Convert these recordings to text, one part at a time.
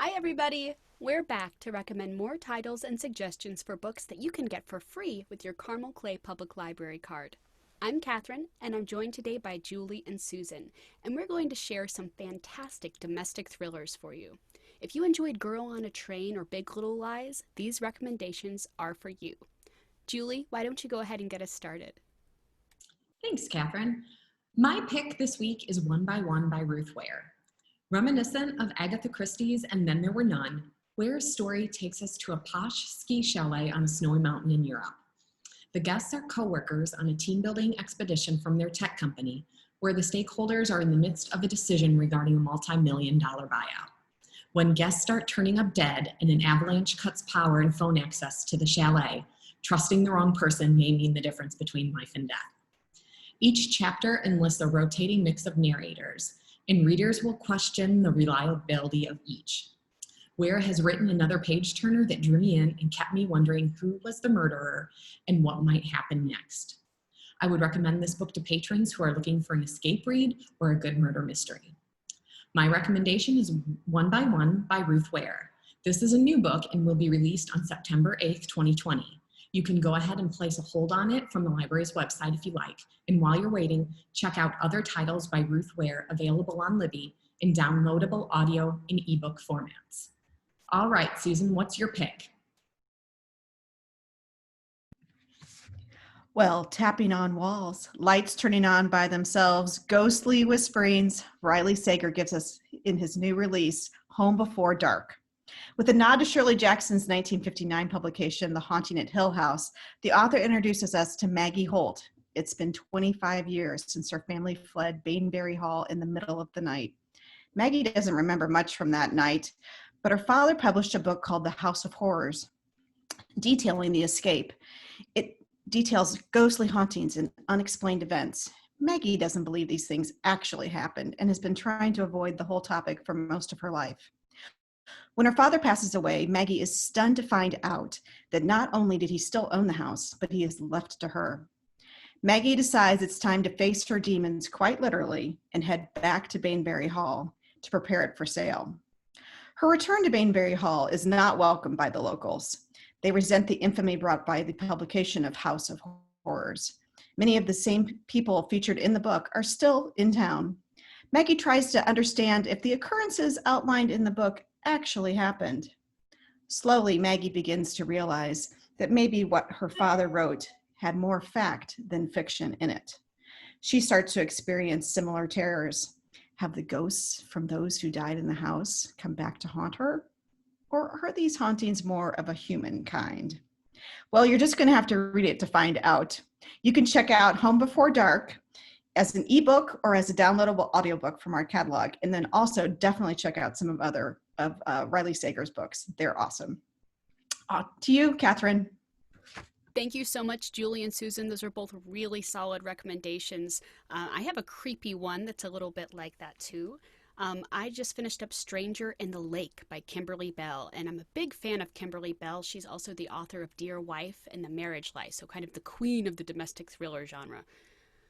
Hi, everybody! We're back to recommend more titles and suggestions for books that you can get for free with your Carmel Clay Public Library card. I'm Catherine, and I'm joined today by Julie and Susan, and we're going to share some fantastic domestic thrillers for you. If you enjoyed Girl on a Train or Big Little Lies, these recommendations are for you. Julie, why don't you go ahead and get us started? Thanks, Catherine. My pick this week is One by One by Ruth Ware. Reminiscent of Agatha Christie's And Then There Were None, Ware's story takes us to a posh ski chalet on a snowy mountain in Europe. The guests are co-workers on a team-building expedition from their tech company, where the stakeholders are in the midst of a decision regarding a multi-million-dollar buyout. When guests start turning up dead and an avalanche cuts power and phone access to the chalet, trusting the wrong person may mean the difference between life and death. Each chapter enlists a rotating mix of narrators, and readers will question the reliability of each. Ware has written another page-turner that drew me in and kept me wondering who was the murderer and what might happen next. I would recommend this book to patrons who are looking for an escape read or a good murder mystery. My recommendation is One by One by Ruth Ware. This is a new book and will be released on September 8th, 2020. You can go ahead and place a hold on it from the library's website if you like. And while you're waiting, check out other titles by Ruth Ware available on Libby in downloadable audio and ebook formats. All right, Susan, what's your pick? Well, tapping on walls, lights turning on by themselves, ghostly whisperings, Riley Sager gives us in his new release, Home Before Dark. With a nod to Shirley Jackson's 1959 publication, The Haunting at Hill House, the author introduces us to Maggie Holt. It's been 25 years since her family fled Bainbury Hall in the middle of the night. Maggie doesn't remember much from that night, but her father published a book called The House of Horrors, detailing the escape. It details ghostly hauntings and unexplained events. Maggie doesn't believe these things actually happened and has been trying to avoid the whole topic for most of her life. When her father passes away, Maggie is stunned to find out that not only did he still own the house, but he is left to her. Maggie decides it's time to face her demons quite literally and head back to Bainbury Hall to prepare it for sale. Her return to Bainbury Hall is not welcomed by the locals. They resent the infamy brought by the publication of House of Horrors. Many of the same people featured in the book are still in town. Maggie tries to understand if the occurrences outlined in the book actually happened. Slowly, Maggie begins to realize that maybe what her father wrote had more fact than fiction in it. She starts to experience similar terrors. Have the ghosts from those who died in the house come back to haunt her? Or are these hauntings more of a human kind? Well, you're just going to have to read it to find out. You can check out Home Before Dark as an ebook or as a downloadable audiobook from our catalog. And then also definitely check out some of Riley Sager's books. They're awesome. To you, Catherine. Thank you so much, Julie and Susan. Those are both really solid recommendations. I have a creepy one that's a little bit like that too. I just finished up Stranger in the Lake by Kimberly Belle, and I'm a big fan of Kimberly Belle. She's also the author of Dear Wife and The Marriage Life, so kind of the queen of the domestic thriller genre.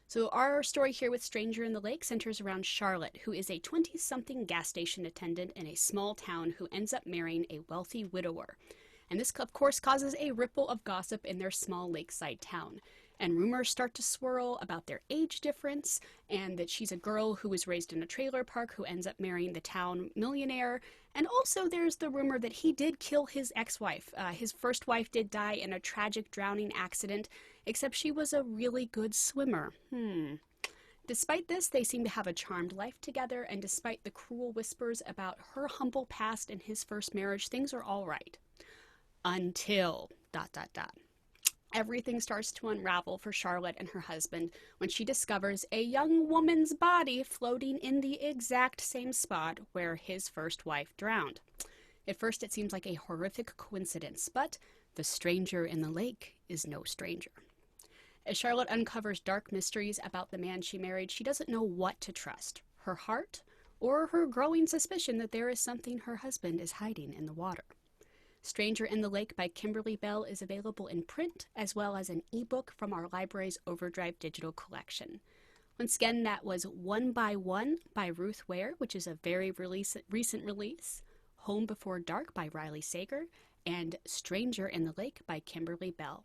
So our story here with Stranger in the Lake centers around Charlotte, who is a 20-something gas station attendant in a small town who ends up marrying a wealthy widower. And this, of course, causes a ripple of gossip in their small lakeside town. And rumors start to swirl about their age difference, and that she's a girl who was raised in a trailer park who ends up marrying the town millionaire. And also there's the rumor that he did kill his ex-wife. His first wife did die in a tragic drowning accident, except she was a really good swimmer. Despite this, they seem to have a charmed life together, and despite the cruel whispers about her humble past and his first marriage, things are all right. Until ... Everything starts to unravel for Charlotte and her husband when she discovers a young woman's body floating in the exact same spot where his first wife drowned. At first it seems like a horrific coincidence, but the stranger in the lake is no stranger. As Charlotte uncovers dark mysteries about the man she married, she doesn't know what to trust, her heart or her growing suspicion that there is something her husband is hiding in the water. Stranger in the Lake by Kimberly Belle is available in print as well as an ebook from our library's Overdrive digital collection. Once again, that was One by One by Ruth Ware, which is a very recent release. Home Before Dark by Riley Sager, and Stranger in the Lake by Kimberly Belle.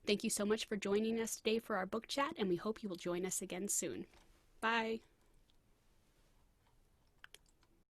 Thank you so much for joining us today for our book chat, and we hope you will join us again soon. Bye!